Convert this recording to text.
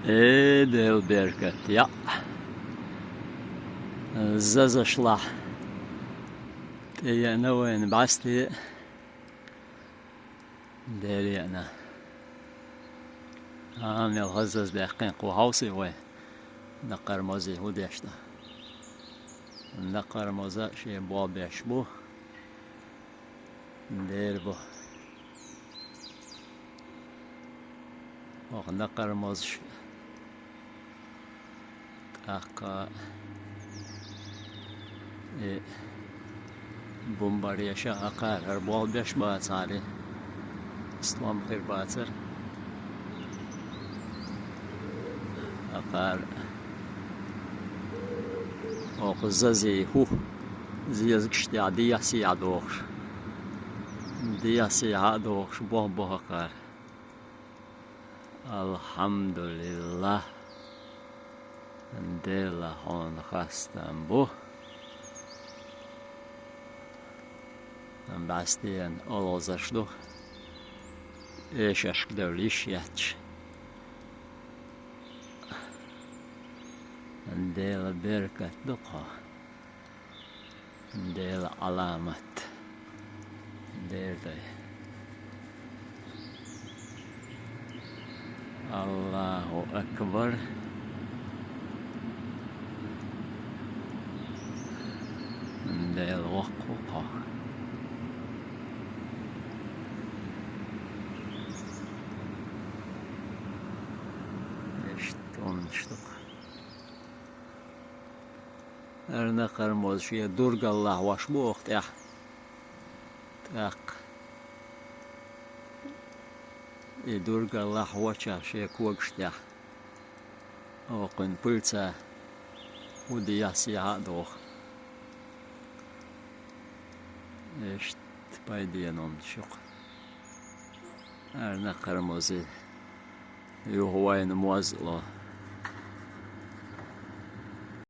Edelberget, ja. Zazashla. Tejana وين بعستي دارينا عامل غزز دقيق وهاوسي وين نقر موزي هوديشتا نقر موزا شي بوا بيشبو ندير بو وغ نقر موزش تاقا بومباريا شا أقار بوا بيش باتسالي استوام خير باتر أقار وقزازي هو زيزكشتي عديا سيعدوخش ديا سيعدوخش بوه بوه أقار الحمد لله نديلا هون خاستن بو بعستين أولوزاشدو إيش أشكدر ليش ياتش نديلا بركة دقة نديلا علامة نديلا الله أكبر نديلا وقوقة أرنا قرموز شيء درج الله واش بوقت يا تاق درج الله واشا شيء كوجت يا وقن بلتا ودي ياسي عادوخ إيش تبايدي نوم شق أرنا قرموزي يهوين موزلو